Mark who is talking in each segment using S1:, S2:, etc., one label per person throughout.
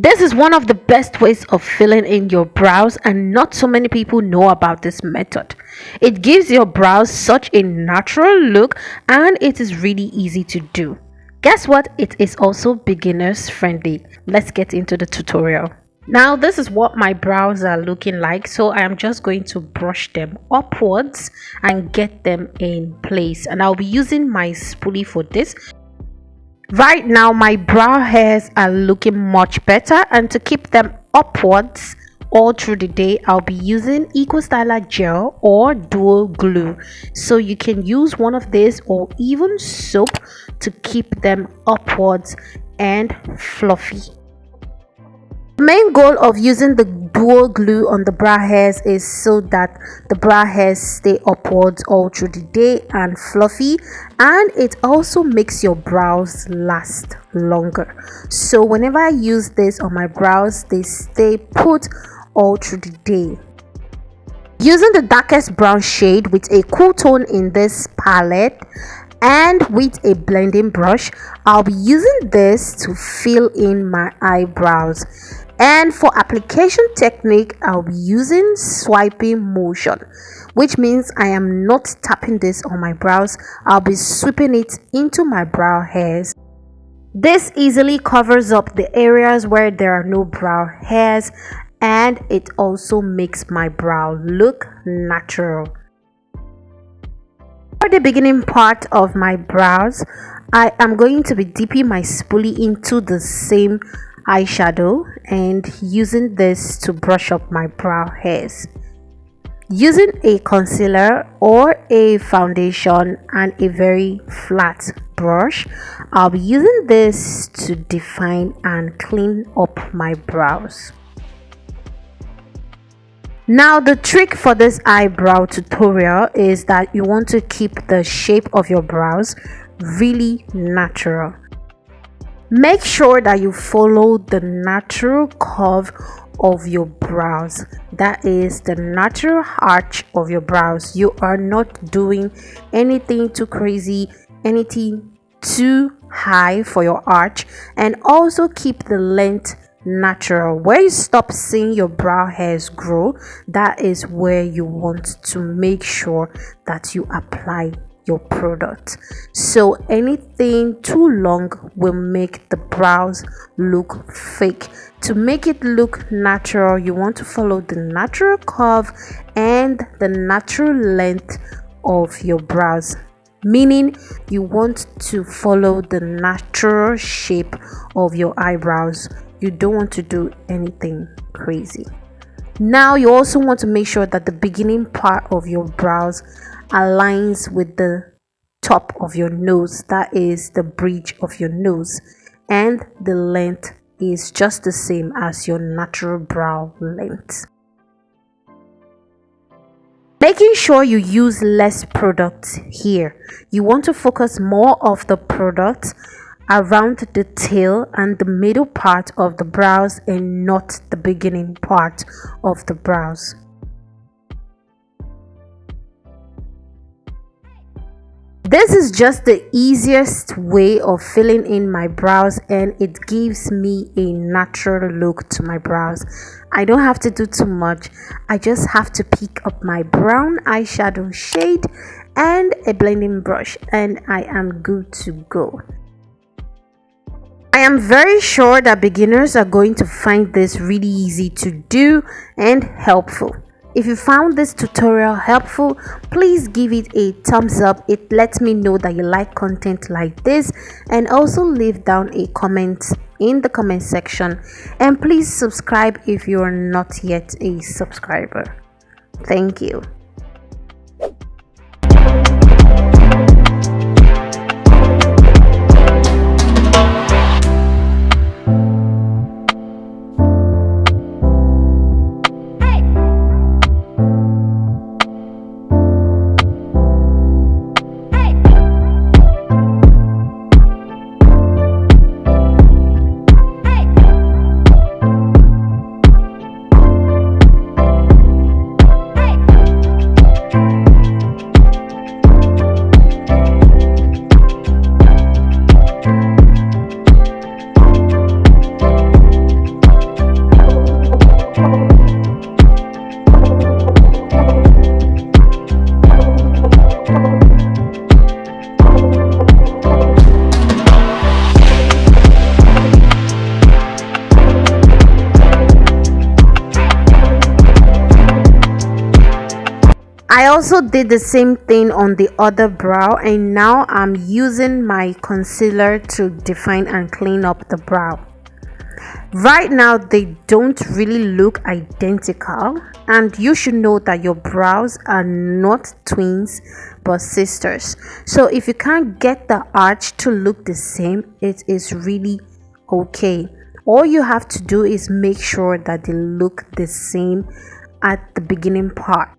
S1: This is one of the best ways of filling in your brows, and not so many people know about this method. It gives your brows such a natural look and it is really easy to do. Guess what? It is also beginners friendly. Let's get into the tutorial. Now this is what my brows are looking like, so I am just going to brush them upwards and get them in place, and I'll be using my spoolie for this. Right now my brow hairs are looking much better, and to keep them upwards all through the day I'll be using Eco Styler gel or dual glue. So you can use one of these or even soap to keep them upwards and fluffy. The main goal of using the dual glue on the brow hairs is so that the brow hairs stay upwards all through the day and fluffy, and it also makes your brows last longer. So whenever I use this on my brows, they stay put all through the day. Using the darkest brown shade with a cool tone in this palette and with a blending brush, I'll be using this to fill in my eyebrows. And for application technique, I'll be using swiping motion, which means I am not tapping this on my brows. I'll be sweeping it into my brow hairs. This easily covers up the areas where there are no brow hairs, and it also makes my brow look natural. For the beginning part of my brows, I am going to be dipping my spoolie into the same eyeshadow and using this to brush up my brow hairs. Using a concealer or a foundation and a very flat brush, I'll be using this to define and clean up my brows. Now the trick for this eyebrow tutorial is that you want to keep the shape of your brows really natural. Make sure that you follow the natural curve of your brows, that is the natural arch of your brows. You are not doing anything too crazy, anything too high for your arch, and also keep the length natural. Where you stop seeing your brow hairs grow, that is where you want to make sure that you apply your product. So anything too long will make the brows look fake. To make it look natural, you want to follow the natural curve and the natural length of your brows, meaning you want to follow the natural shape of your eyebrows. You don't want to do anything crazy. Now you also want to make sure that the beginning part of your brows aligns with the top of your nose, that is the bridge of your nose, and the length is just the same as your natural brow length. Making sure you use less product here. You want to focus more of the product around the tail and the middle part of the brows and not the beginning part of the brows. This is just the easiest way of filling in my brows, and it gives me a natural look to my brows. I don't have to do too much. I just have to pick up my brown eyeshadow shade and a blending brush, and I am good to go. I am very sure that beginners are going to find this really easy to do and helpful. If you found this tutorial helpful, please give it a thumbs up. It lets me know that you like content like this, and also leave down a comment in the comment section, and please subscribe if you are not yet a subscriber. Thank you. I also did the same thing on the other brow, and now I'm using my concealer to define and clean up the brow. Right now they don't really look identical, and you should know that your brows are not twins but sisters. So if you can't get the arch to look the same, it is really okay. All you have to do is make sure that they look the same at the beginning part.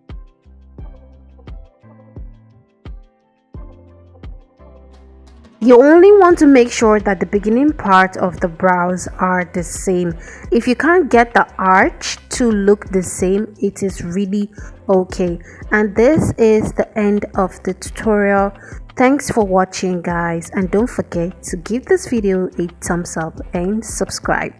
S1: You only want to make sure that the beginning part of the brows are the same. If you can't get the arch to look the same, it is really okay. And this is the end of the tutorial. Thanks for watching, guys, and don't forget to give this video a thumbs up and subscribe.